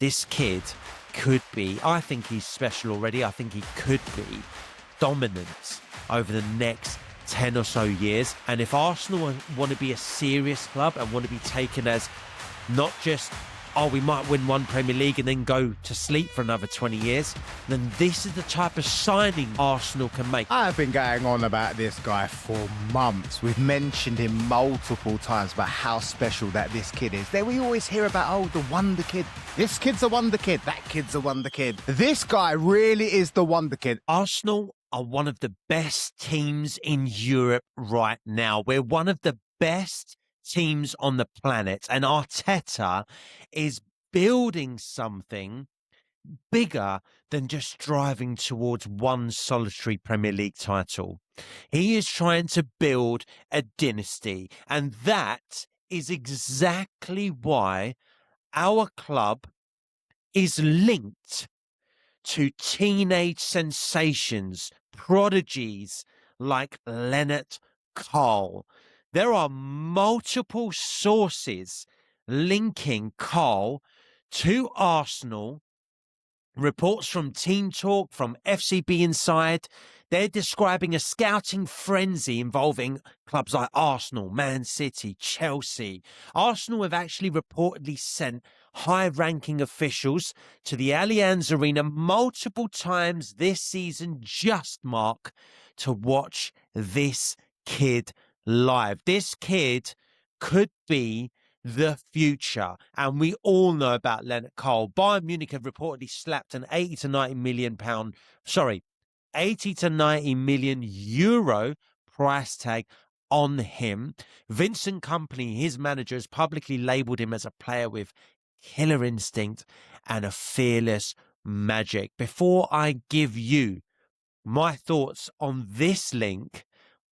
this kid could be, I think he's special already. I think he could be dominant over the next 10 or so years. And if Arsenal want to be a serious club and want to be taken as not just, oh, we might win one Premier League and then go to sleep for another 20 years, then this is the type of signing Arsenal can make. I've been going on about this guy for months. We've mentioned him multiple times about how special that this kid is. Then we always hear about, oh, the wonder kid. This kid's a wonder kid. That kid's a wonder kid. This guy really is the wonder kid. Arsenal are one of the best teams in Europe right now. We're one of the best teams on the planet, and Arteta is building something bigger than just driving towards one solitary Premier League title. He is trying to build a dynasty, and that is exactly why our club is linked to teenage sensations, prodigies like Lennart Karl. There are multiple sources linking Karl to Arsenal. Reports from Team Talk, from FCB Inside, they're describing a scouting frenzy involving clubs like Arsenal, Man City, Chelsea. Arsenal have actually reportedly sent high-ranking officials to the Allianz Arena multiple times this season, just, Mark, to watch this kid live. This kid could be the future, and we all know about Lennart Karl. Bayern Munich have reportedly slapped an 80 to 90 million euro price tag on him. Vincent Kompany, his manager, has publicly labelled him as a player with killer instinct and a fearless magic. Before I give you my thoughts on this link,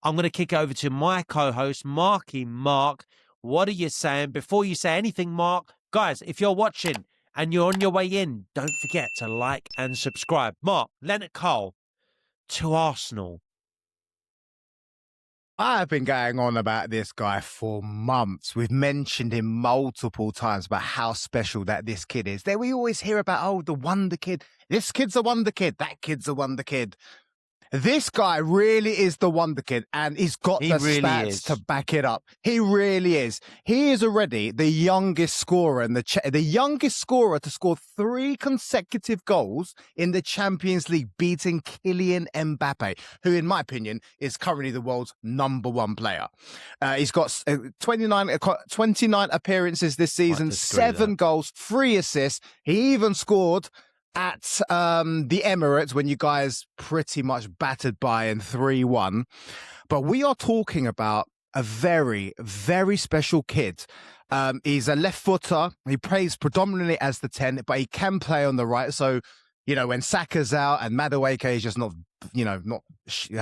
I'm going to kick over to my co-host, Marky Mark. What are you saying? Before you say anything, Mark, guys, if you're watching and you're on your way in, don't forget to like and subscribe. Mark, Lennart Karl to Arsenal. I've been going on about this guy for months. We've mentioned him multiple times about how special that this kid is. Then we always hear about, oh, the wonder kid. This kid's a wonder kid. That kid's a wonder kid. This guy really is the wonder kid, and he's got the stats to back it up. He really is. He is already the youngest scorer in the youngest scorer to score 3 consecutive goals in the Champions League, beating Kylian Mbappe, who, in my opinion, is currently the world's #1 player. He's got 29 appearances this season, 7 goals, 3 assists. He even scored at the Emirates when you guys pretty much battered Bayern 3-1. But we are talking about a very, very special kid. He's a left footer. He plays predominantly as the 10, but he can play on the right. So, you know, when Saka's out and Madueke is just not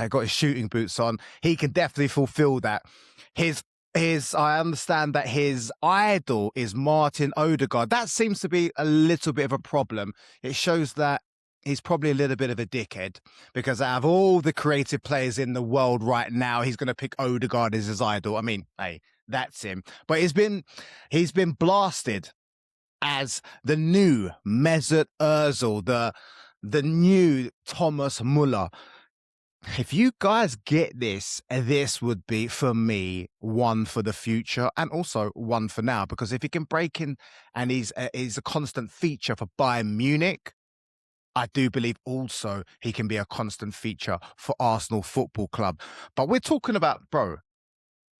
got his shooting boots on, he can definitely fulfill that. I understand that his idol is Martin Ødegaard. That seems to be a little bit of a problem. It shows that he's probably a little bit of a dickhead, because out of all the creative players in the world right now, he's going to pick Ødegaard as his idol. I mean, hey, that's him. But he's been blasted as the new Mesut Özil, the new Thomas Müller. If you guys get this would be, for me, one for the future and also one for now. Because if he can break in and he's a constant feature for Bayern Munich, I do believe also he can be a constant feature for Arsenal Football Club. But we're talking about,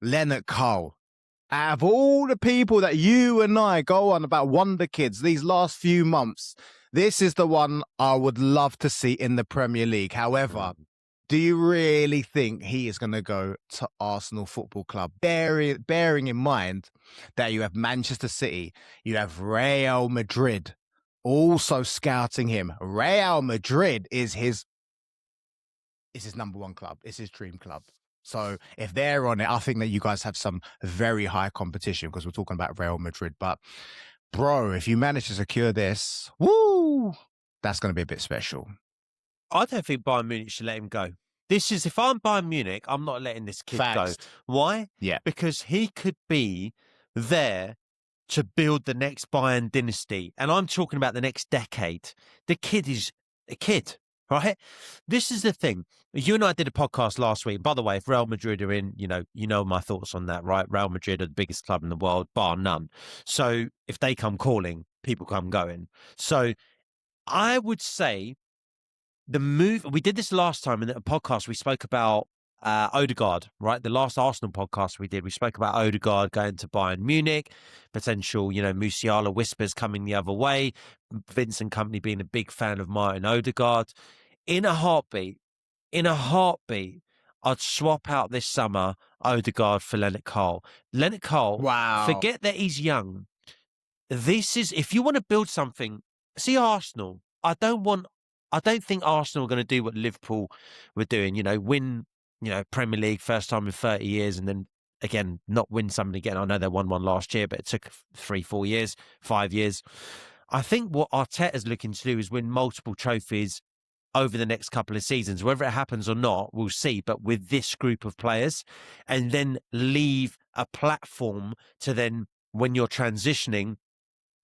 Lennart Karl. Out of all the people that you and I go on about wonder kids these last few months, this is the one I would love to see in the Premier League. However, do you really think he is going to go to Arsenal Football Club? Bearing in mind that you have Manchester City, you have Real Madrid also scouting him. Real Madrid is his #1 club. It's his dream club. So if they're on it, I think that you guys have some very high competition, because we're talking about Real Madrid. But, if you manage to secure this, woo, that's going to be a bit special. I don't think Bayern Munich should let him go. If I'm Bayern Munich, I'm not letting this kid go. Why? Yeah. Because he could be there to build the next Bayern dynasty. And I'm talking about the next decade. The kid is a kid, right? This is the thing. You and I did a podcast last week. By the way, if Real Madrid are in, you know my thoughts on that, right? Real Madrid are the biggest club in the world, bar none. So if they come calling, people come going. So I would say the move, we did this last time in a podcast, we spoke about Ødegaard, right? The last Arsenal podcast we did, we spoke about Ødegaard going to Bayern Munich, potential, Musiala whispers coming the other way, Vincent Company being a big fan of Martin Ødegaard. In a heartbeat, I'd swap out this summer Ødegaard for Lennart Karl. Lennart Karl, Wow. forget that he's young. This is, if you want to build something, see Arsenal. I don't think Arsenal are going to do what Liverpool were doing, win, Premier League first time in 30 years and then again, not win something again. I know they won one last year, but it took 3-4 years, 5 years. I think what Arteta's looking to do is win multiple trophies over the next couple of seasons. Whether it happens or not, we'll see. But with this group of players, and then leave a platform to then, when you're transitioning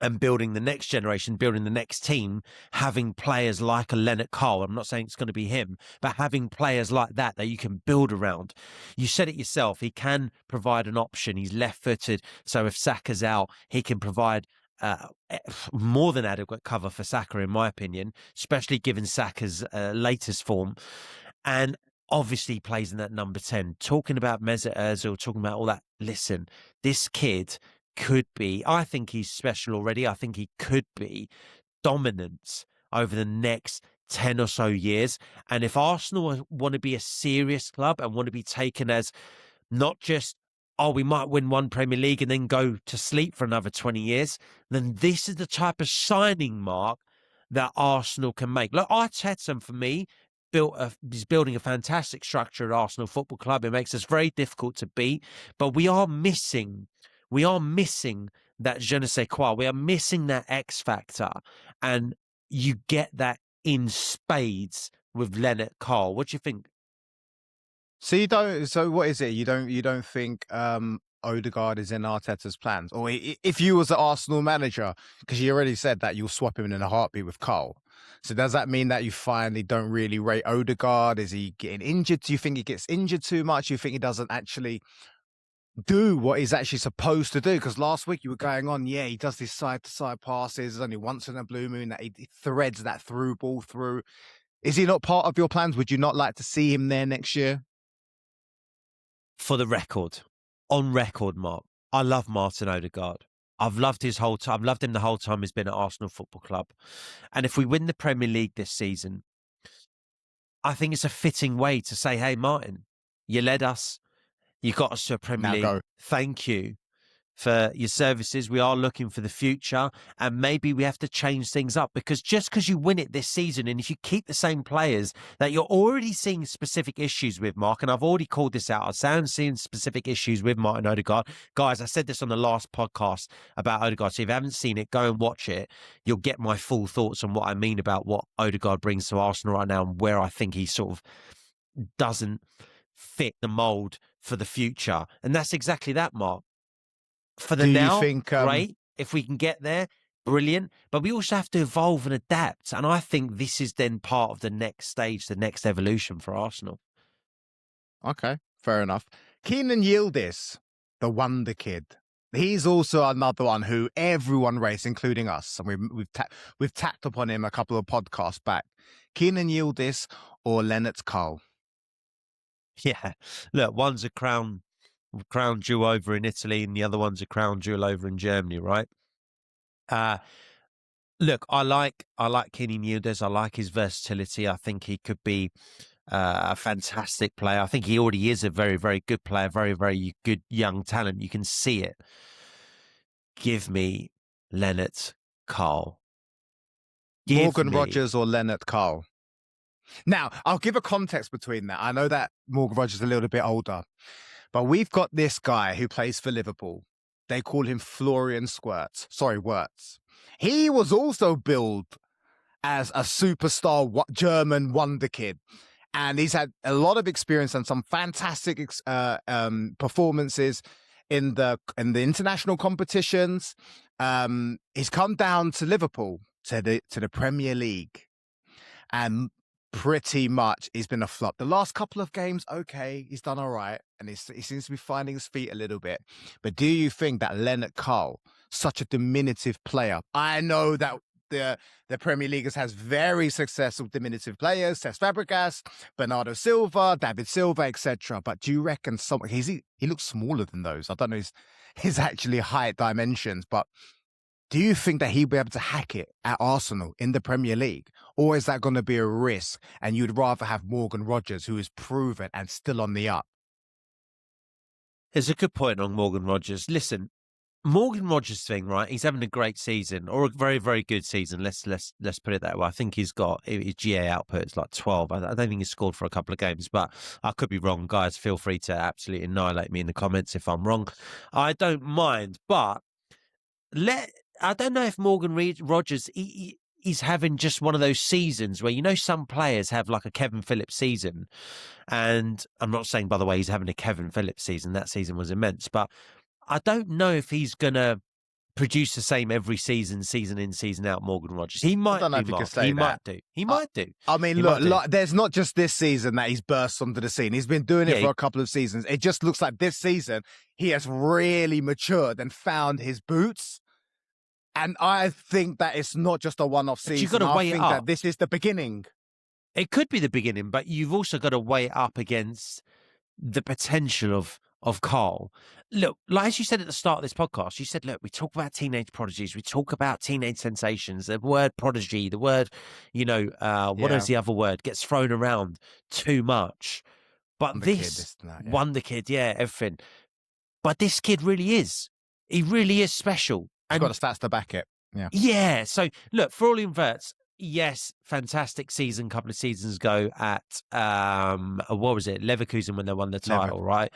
and building the next generation, building the next team, having players like a Lennart Karl. I'm not saying it's going to be him, but having players like that you can build around. You said it yourself. He can provide an option. He's left-footed. So if Saka's out, he can provide more than adequate cover for Saka, in my opinion, especially given Saka's latest form. And obviously plays in that number 10. Talking about Mesut Özil, talking about all that. Listen, this kid could be, I think he's special already. I think he could be dominant over the next 10 or so years. And if Arsenal want to be a serious club and want to be taken as not just, we might win one Premier League and then go to sleep for another 20 years, then this is the type of signing, Mark, that Arsenal can make. Look, Arteta, for me, is building a fantastic structure at Arsenal Football Club. It makes us very difficult to beat, but we are missing that je ne sais quoi. We are missing that X factor, and you get that in spades with Lennart Karl. What do you think? So you don't. So what is it? You don't think Ødegaard is in Arteta's plans, or if you was the Arsenal manager, because you already said that you'll swap him in a heartbeat with Karl. So does that mean that you finally don't really rate Ødegaard? Is he getting injured? Do you think he gets injured too much? Do you think he doesn't actually do what he's actually supposed to do? Because last week you were going on, he does these side-to-side passes. There's only once in a blue moon that he threads that through ball through. Is he not part of your plans? Would you not like to see him there next year? For the record, on record, Mark, I love Martin Ødegaard. I've loved him the whole time he's been at Arsenal Football Club. And if we win the Premier League this season, I think it's a fitting way to say, hey, Martin, you led us. You got us to a Premier League. Go. Thank you for your services. We are looking for the future, and maybe we have to change things up, because just because you win it this season, and if you keep the same players that you're already seeing specific issues with, Mark, and I've already called this out, I'm seeing specific issues with Martin Ødegaard. Guys, I said this on the last podcast about Ødegaard, so if you haven't seen it, go and watch it. You'll get my full thoughts on what I mean about what Ødegaard brings to Arsenal right now and where I think he sort of doesn't fit the mould for the future. And that's exactly that, Mark. For the now, great. If we can get there, brilliant. But we also have to evolve and adapt. And I think this is then part of the next stage, the next evolution for Arsenal. Okay, fair enough. Kenan Yildiz, the wonder kid. He's also another one who everyone rates, including us. And we've tapped upon him a couple of podcasts back. Kenan Yildiz or Lennart Karl? Yeah. Look, one's a crown jewel over in Italy and the other one's a crown jewel over in Germany, right? Look, I like Kenan Yildiz. I like his versatility. I think he could be a fantastic player. I think he already is a very, very good player, very, very good young talent. You can see it. Give me Lennart Karl. Morgan Rogers or Lennart Karl? Now, I'll give a context between that. I know that Morgan Rogers is a little bit older, but we've got this guy who plays for Liverpool. They call him Florian Wirtz. He was also billed as a superstar German wonder kid. And he's had a lot of experience and some fantastic performances in the international competitions. He's come down to Liverpool, to the Premier League, and pretty much he's been a flop. The last couple of games, okay, he's done all right, and he seems to be finding his feet a little bit. But do you think that Lennart Karl, such a diminutive player, I know that the Premier League has very successful diminutive players, Cesc Fabregas, Bernardo Silva, David Silva, etc. But do you reckon he looks smaller than those? I don't know his actually height dimensions, but do you think that he'll be able to hack it at Arsenal in the Premier League? Or is that going to be a risk and you'd rather have Morgan Rogers, who is proven and still on the up? There's a good point on Morgan Rogers. Listen, Morgan Rogers thing, right? He's having a great season, or a very, very good season. Let's put it that way. I think he's got his GA output is like 12. I don't think he's scored for a couple of games, but I could be wrong. Guys, feel free to absolutely annihilate me in the comments if I'm wrong. I don't mind, but I don't know if Morgan Rogers he's having just one of those seasons where, you know, some players have like a Kevin Phillips season, and I'm not saying, by the way, he's having a Kevin Phillips season. That season was immense, but I don't know if he's going to produce the same every season in, season out, Morgan Rogers. He might do, Mark. He might do. He might do. I mean, look, there's not just this season that he's burst onto the scene. He's been doing it for a couple of seasons. It just looks like this season he has really matured and found his boots. And I think that it's not just a one-off season. You've got to weigh it up. That this is the beginning. It could be the beginning, but you've also got to weigh it up against the potential of Karl. Look, like as you said at the start of this podcast, you said, look, we talk about teenage prodigies, we talk about teenage sensations, the word prodigy, the word, what is the other word, gets thrown around too much. But Wonder Kid, everything. But this kid really is. He really is special. He's got the stats to back it. Yeah. Yeah. So, look, for all inverts, yes, fantastic season a couple of seasons ago at, what was it, Leverkusen when they won the title, right?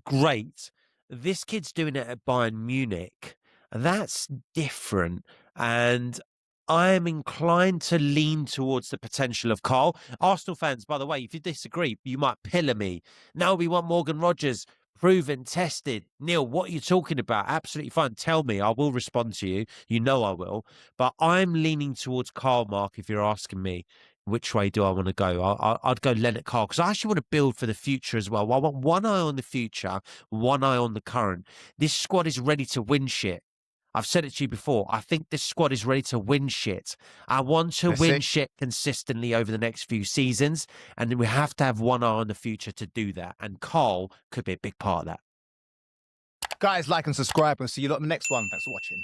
Great. This kid's doing it at Bayern Munich. That's different. And I am inclined to lean towards the potential of Karl. Arsenal fans, by the way, if you disagree, you might pillar me. No, we want Morgan Rogers. Proven, tested. Neil, what are you talking about? Absolutely fine. Tell me. I will respond to you. You know I will. But I'm leaning towards Karl, Mark, if you're asking me which way do I want to go. I'd go Lennart Karl, because I actually want to build for the future as well. I want one eye on the future, one eye on the current. This squad is ready to win shit. I've said it to you before. I think this squad is ready to win shit. I want to win shit consistently over the next few seasons, and we have to have one eye on the future to do that. And Karl could be a big part of that. Guys, like and subscribe, and see you lot in the next one. Thanks for watching.